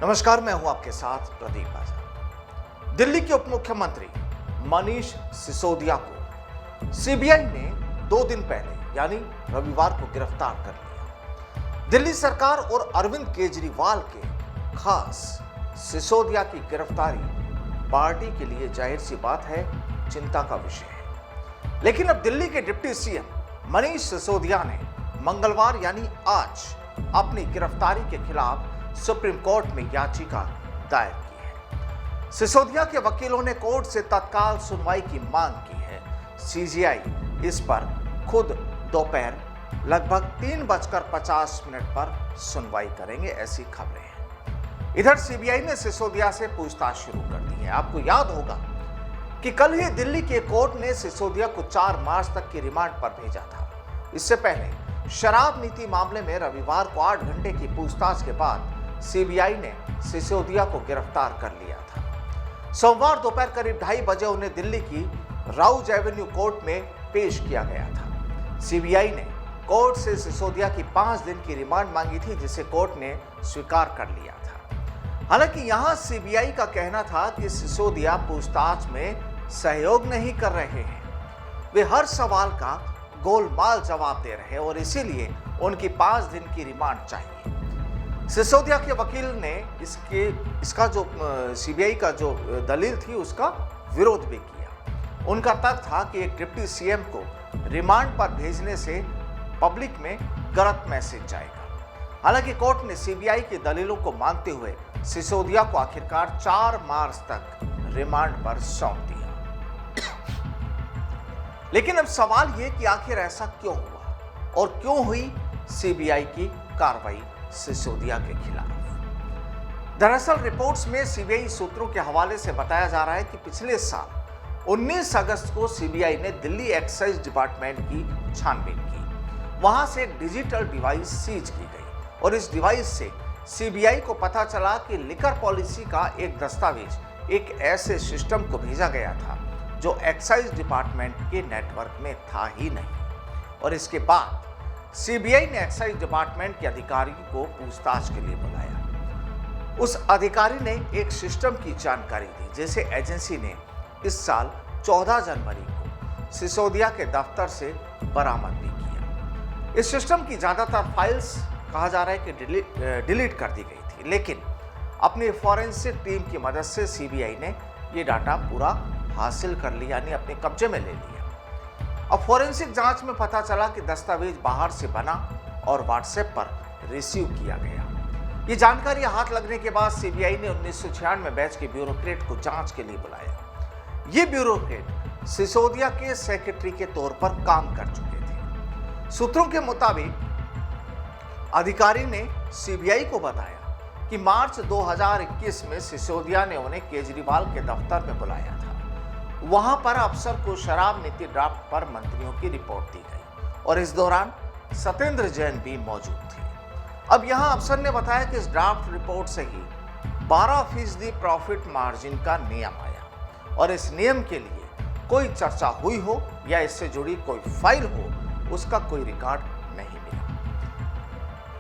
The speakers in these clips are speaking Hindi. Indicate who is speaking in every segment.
Speaker 1: नमस्कार, मैं हूं आपके साथ प्रदीप आजाद। दिल्ली के उप मुख्यमंत्री मनीष सिसोदिया को सीबीआई ने 2 दिन पहले यानी रविवार को गिरफ्तार कर लिया। दिल्ली सरकार और अरविंद केजरीवाल के खास सिसोदिया की गिरफ्तारी पार्टी के लिए जाहिर सी बात है चिंता का विषय है। लेकिन अब दिल्ली के डिप्टी सीएम मनीष सिसोदिया ने मंगलवार यानी आज अपनी गिरफ्तारी के खिलाफ सुप्रीम कोर्ट में याचिका दायर की है। सिसोदिया के वकीलों ने कोर्ट से तत्काल सुनवाई की मांग की है। सीजीआई इस पर खुद दोपहर लगभग 3:50 पर सुनवाई करेंगे, ऐसी खबरें हैं। इधर सीबीआई ने सिसोदिया से पूछताछ शुरू कर दी है। आपको याद होगा कि कल ही दिल्ली के कोर्ट ने सिसोदिया को 4 मार्च तक की रिमांड पर भेजा था। इससे पहले शराब नीति मामले में रविवार को 8 घंटे की पूछताछ के बाद सीबीआई ने सिसोदिया को गिरफ्तार कर लिया था। सोमवार दोपहर करीब 2:30 बजे उन्हें दिल्ली की राउज एवेन्यू कोर्ट में पेश किया गया था। सीबीआई ने कोर्ट से सिसोदिया की 5 दिन की रिमांड मांगी थी, जिसे कोर्ट ने स्वीकार कर लिया था। हालांकि यहां सीबीआई का कहना था कि सिसोदिया पूछताछ में सहयोग नहीं कर रहे हैं, वे हर सवाल का गोलमाल जवाब दे रहे और इसीलिए उनकी 5 दिन की रिमांड चाहिए। सिसोदिया के वकील ने इसका जो सीबीआई का जो दलील थी उसका विरोध भी किया। उनका तर्क था कि एक डिप्टी सीएम को रिमांड पर भेजने से पब्लिक में गलत मैसेज जाएगा। हालांकि कोर्ट ने सीबीआई की दलीलों को मानते हुए सिसोदिया को आखिरकार 4 मार्च तक रिमांड पर सौंप दिया। लेकिन अब सवाल यह कि आखिर ऐसा क्यों हुआ और क्यों हुई सीबीआई की कार्रवाई सिसोदिया के खिलाफ। दरअसल रिपोर्ट्स में सीबीआई सूत्रों के हवाले से बताया जा रहा है कि पिछले साल 19 अगस्त को सीबीआई ने दिल्ली एक्साइज डिपार्टमेंट की छानबीन की। वहां से एक डिजिटल डिवाइस सीज की गई और इस डिवाइस से सीबीआई को पता चला कि लिकर पॉलिसी का एक दस्तावेज एक ऐसे सिस्टम को भेजा गया था जो एक्साइज डिपार्टमेंट के नेटवर्क में था ही नहीं। और इसके बाद सीबीआई ने एक्साइज डिपार्टमेंट के अधिकारी को पूछताछ के लिए बुलाया। उस अधिकारी ने एक सिस्टम की जानकारी दी, जिसे एजेंसी ने इस साल 14 जनवरी को सिसोदिया के दफ्तर से बरामद भी किया। इस सिस्टम की ज्यादातर फाइल्स कहा जा रहा है कि डिलीट कर दी गई थी, लेकिन अपनी फॉरेंसिक टीम की मदद से सीबीआई ने ये डाटा पूरा हासिल कर लिया, यानी अपने कब्जे में ले लिया। अब फॉरेंसिक जांच में पता चला कि दस्तावेज बाहर से बना और व्हाट्सएप पर रिसीव किया गया। ये जानकारी हाथ लगने के बाद सीबीआई ने 1996 बैच के ब्यूरोक्रेट को जांच के लिए बुलाया। ये ब्यूरोक्रेट सिसोदिया के सेक्रेटरी के तौर पर काम कर चुके थे। सूत्रों के मुताबिक अधिकारी ने सीबीआई को बताया कि मार्च 2021 में सिसोदिया ने उन्हें केजरीवाल के दफ्तर में बुलाया था। वहां पर अफसर को शराब नीति ड्राफ्ट पर मंत्रियों की रिपोर्ट दी गई और इस दौरान सत्येंद्र जैन भी मौजूद थे। अब यहां अफसर ने बताया कि इस ड्राफ्ट रिपोर्ट से ही 12% प्रॉफिट मार्जिन का नियम आया और इस नियम के लिए कोई चर्चा हुई हो या इससे जुड़ी कोई फाइल हो, उसका कोई रिकॉर्ड नहीं मिला।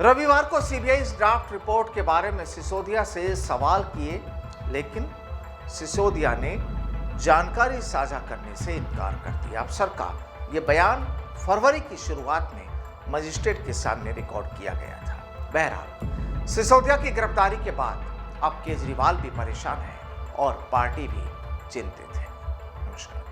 Speaker 1: रविवार को सीबीआई इस ड्राफ्ट रिपोर्ट के बारे में सिसोदिया से सवाल किए, लेकिन सिसोदिया ने जानकारी साझा करने से इनकार कर दिया। अफसर का यह बयान फरवरी की शुरुआत में मजिस्ट्रेट के सामने रिकॉर्ड किया गया था। बहरहाल सिसोदिया की गिरफ्तारी के बाद अब केजरीवाल भी परेशान है और पार्टी भी चिंतित है। नमस्कार।